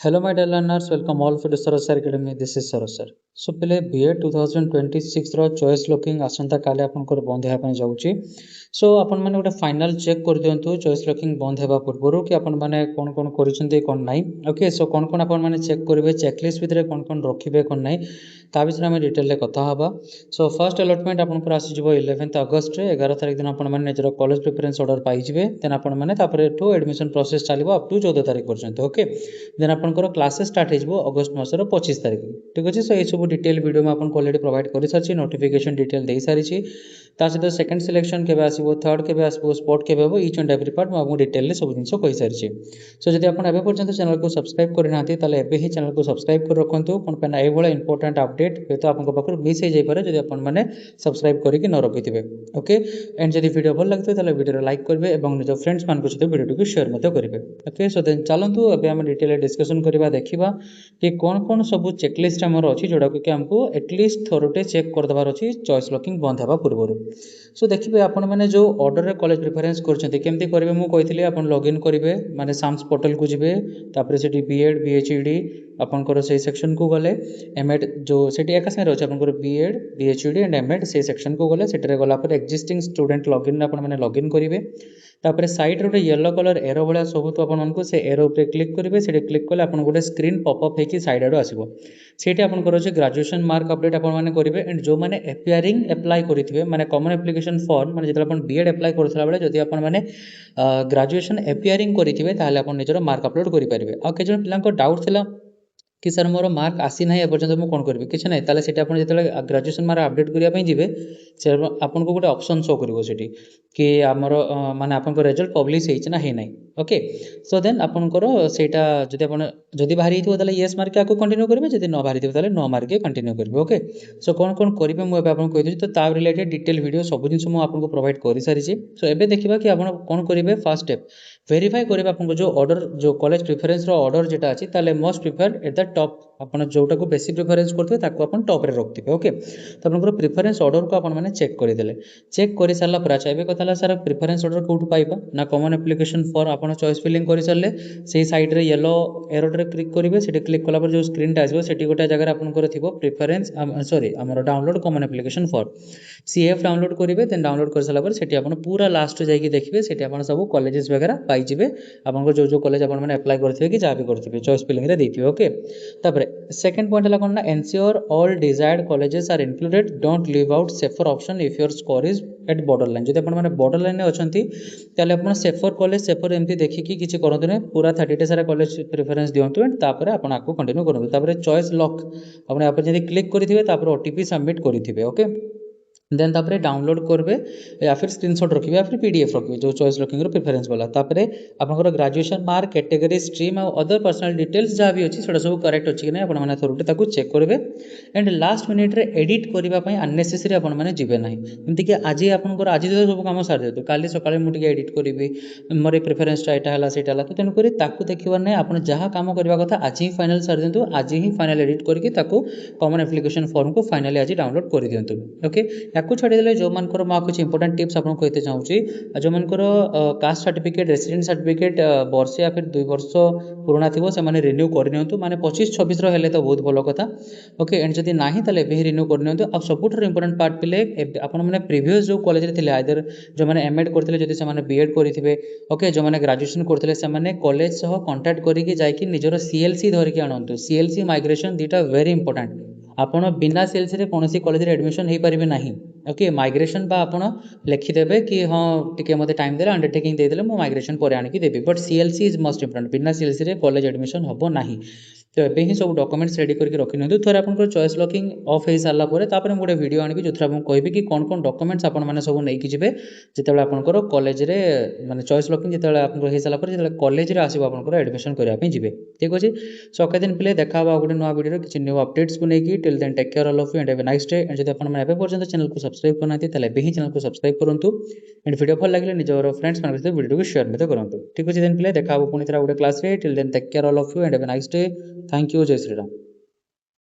Hello, my dear learners. Welcome all for the Saros Sir Academy. This is Saros Sir. So, पहले BA 2026 रो choice locking आसंता काले आपनकर बंद हेबा पई जाउची. सो आपण माने गोटे फाइनल चेक कर दियंतु चॉइस लॉकिंग बंद हेबा पूर्वरु कि आपण माने कोन कोन करिसंती कोन नाही. ओके, सो कोन कोन आपण माने चेक करिवे, चेकलिस्ट भितरे कोन कोन रखिबे कोन नाही ता विषय में डिटेल रे कथा हबा. सो फर्स्ट अलॉटमेंट आपनकर आसी जिवो 11th अगस्त रे 11 तारिख दिन आपण माने निजर कॉलेज प्रेफरेंस ऑर्डर पाई जिवे. देन आपण माने तापरे टू एडमिशन प्रोसेस चलिबो अप टू 14 तारिख पर्यंत. ओके, देन आपनकर क्लासेस स्टार्ट हो अगस्त मासर 25 तारिख. ठीक अच्छे. सो ये सब डिटेल वीडियो में आपको ऑलरेडी प्रोवाइड कर सारी, नोटिफिकेशन डिटेल दे सारी. सहित सेकंड सिलेक्शन के आसो, थर्ड के आसो, स्पॉट के ईच एंड एवरी पार्ट मुझे डिटेल सब जिन कही सारी. सो जब आप पर्यटन चैनल को सब्सक्राइब करना ताले ही चैनल को सब्सक्राइब कर रखु कौन पे ये इंपोर्टेंट अपडेट हे तो आपको पाखर मिस हो जापे जब आपने सब्सक्राइब करके न रखि थे. ओके, एंड जब वीडियो भल लगे तो वीडियो लाइक करेंगे और निज फ्रेंड्स मान सहित वीडियो को शेयर करेंगे. ओके, सो देन चलतु एम डिटेल डिस्कसन करवा देखा कि कौन कौन सब चेकलिस्ट आमर अच्छी जोड़ा कि आमको एटलिस्ट थोड़े चेक करदेवार अच्छी चॉइस लॉकिंग बंद होगा पूर्व. सो देखिए आपण मैंने जो ऑर्डर रे कॉलेज प्रिफरेंस करछंती केमती करेंगे मु कहितली आपण लॉगिन करेंगे माने साम्स पोर्टल को जिवे तापर सेठी बीएड बीएचईडी आपनकर से सेक्शन को गले एमएड जो सेठी एका संगे रहछ आपनकर बीएड बीएचईडी एंड एमएड से सेक्शन को गले सेठरे गला पर एक्जिस्टिंग स्टूडेंट लॉगिन आपण माने लॉगिन करेंगे. तापर साइड रे येलो कलर एरो भलिया सब तो आपण मानको से एरो पे क्लिक करेंगे. सेठी क्लिक कले आपण गोटे स्क्रीन पॉपअप हेकी साइड आडो आसीबो. सेठी आपनकर जे ग्रेजुएशन मार्क अपडेट आपण माने करेंगे एंड जो माने एपियरिंग अप्लाई करिथिबे माने कॉमन एप्लिकेशन फॉर्म माने जेतला आपण बीएड अप्लाई करथला बेले जदि आपण माने ग्रेजुएशन एपियरिंग करिथिबे ताले आपण निजर मार्क अपलोड करि परिबे. आ के जन पिलांको डाउट थिला कि सर मोर मार्क आसी ना एपर्यंत मुझे कौन करी किसी ना ताले सेठी आपण जेतले ग्रेजुएशन मार्क अपडेट करिया पई जिवे से आपन को गोटे ऑप्शन शो करिवो सेठी कि हमर माने आपन को रिजल्ट पब्लिश हेछि ना हे नै. ओके, सो देन आपनकर सेटा जदि आपण जदि बाहरी हितो ताले यस मार्क को कंटिन्यू करिवे, जदि न बाहरी हितो ताले नो मार्क के कंटिन्यू करिवे. ओके, सो कौन कौन करिवे मु एबे आपन कहि दछि तो ता रिलेटेड डिटेल वीडियो सब जिंस मु आपन को प्रोवाइड करि सारि छि. सो एबे देखिबा कि आपण कौन करिवे. फर्स्ट स्टेप वेरीफाई करिवे आपन जो ऑर्डर जो कॉलेज प्रेफरेंस रो ऑर्डर जेटा अछि ताले most preferred at the top आपण जोटा को बेसी प्रिफरेंस करथिबे ताको आपण टॉप रे रखथिबे. ओके, तो आपनकर प्रिफरेंस ऑर्डर को आपण माने चेक करि देले. चेक करि सारला पर चाहबे कथाला सर प्रिफरेंस ऑर्डर कोठु पाइबा ना कॉमन एप्लिकेशन फॉर आपण चॉइस फिलिंग करि सारले सेही साइड रे येलो एरो रे क्लिक करिवे. सेठी क्लिक कला पर जो स्क्रीन टा आसीबो सेठी गोटा जगह आपनकर थिबो प्रिफरेंस सॉरी हमर download common application for CF download करिवे. देन डाउनलोड कर सारला पर सेठी आपण पूरा लास्ट जाई कि देखिबे सेठी आपण सब कॉलेजेस वगैरह पाई जिवे आपन जो जो कॉलेज आपण माने अप्लाई करथिबे कि जा भी करथिबे चॉइस फिलिंग रे देथिबे. ओके, तापर सेकंड पॉइंट हला कोन ना ensure all desired colleges are included, don't leave out safer option if your score is at borderline. जदि आपण माने बॉर्डर लाइन रे अछंती ताले आपण सेफर कॉलेज सेफर एमती देखि कि किछि करंतु ने पूरा 30 टे सारा कॉलेज प्रेफरेंस दियंतु एंड तापर आपण आको कंटिन्यू करंतु. तापर चॉइस लॉक आपण आपण जदि क्लिक करिथिबे तापर ओटीपी सबमिट करिथिबे. ओके, देन तापर डाउनलोड करबे या फिर स्क्रीनशॉट रखिबे या फिर पीडीएफ रखिबे जो चॉइस लॉकिंग रो प्रेफरेंस वाला. तापर आपनकर ग्रेजुएशन मार्क कैटेगरी स्ट्रीम और अदर पर्सनल डिटेल्स जहाँ भी अच्छी सेटा सब करेक्ट अच्छी कि नहीं आपण माने थोड़े ताकू चेक करबे. एंड लास्ट मिनिट रे एडिट करबा पई अननेसेसरी आपण माने जिवे नाही. एमति कि आज आपनकर आज तो सब काम सार देतो काली सकाळे मु टिके एडिट करबी मोर प्रेफरेंस टा एटा हला सेटा हला तो तेन करी ताकू देखिबार नै. आपण जहाँ काम करबा कथा आज ही फाइनल सार देंतु, आज ही फाइनल एडिट करके ताकू कॉमन एप्लिकेशन फॉर्म को फाइनली आज डाउनलोड कर दियंतु. ओके, याकू छाड़ी देले जो मानकर मा कुछ इंपोर्टेंट टिप्स आपन कहते चाहूची. जो मानकर कास्ट सर्टिफिकेट रेसिडेंट सर्टिफिकेट वर्ष या फिर 2 वर्ष पुराना थिबो से माने रिन्यू करनियंतु. माने 25-26 रो हेले तो बहुत भलो कथा. ओके, एंड जदि नाही ताले बे रिन्यू करनियंतु. अब सबुठर इंपोर्टेंट पार्ट पिले आपन माने प्रीवियस जो कॉलेज रे थिले आइदर जो माने एमएड करथिले जदि से माने बीएड करिथिबे. ओके, जो माने ग्रेजुएशन करथिले से माने कॉलेज सह कांटेक्ट करिकि जायकि निजरो सीएलसी धरिकि आणंतु. सीएलसी माइग्रेशन दीटा वेरी इंपोर्टेंट. आपण बिना सीएलसी रे कोनोसी कॉलेज रे एडमिशन हेई परिबे नाही. ओके, माइग्रेशन बा आपण लिखिदेबे कि हाँ टिके मते टाइम देले अंडरटेकिंग दे देले मो माइग्रेशन पर आनिकी देबी. But CLC is most important. बिना सीएलसी रे कॉलेज एडमिशन हबो नाही. तो एबे ही सब डॉक्यूमेंट्स रेडी करके रखि नंतु. थोर आपन चॉइस लॉकिंग ऑफ हे सारला परे तापर मोटे वीडियो आनिबी जोथरा आपन कहबी कि कोन कोन डॉक्यूमेंट्स आपन माने सब नै कि जिवे जेतेबेले आपनकर कॉलेज रे माने चॉइस लॉकिंग जेतेबेले आपन हे सारला परे जेतेबेले कॉलेज रे आसीबो आपनकर एडमिशन करिया पे जिवे. ठीक अछि. सो ओके दिन प्ले देखा बा गुटे नवा वीडियो रे किछि न्यू अपडेट्स को नै कि till then take care all of you and have a nice day. And जदि आपन माने एबे पर्यंत चैनल को सब्सक्राइब करना ताले बे ही चैनल को सब्सक्राइब करंतु. एंड वीडियो भल लागले निजर फ्रेंड्स मान सहित वीडियो को शेयर मते करंतु. ठीक अछि दिन प्ले देखा बा पुनी थरा गुटे क्लास रे. Till then take care all of you and have a nice day. Thank you. जय श्री राम.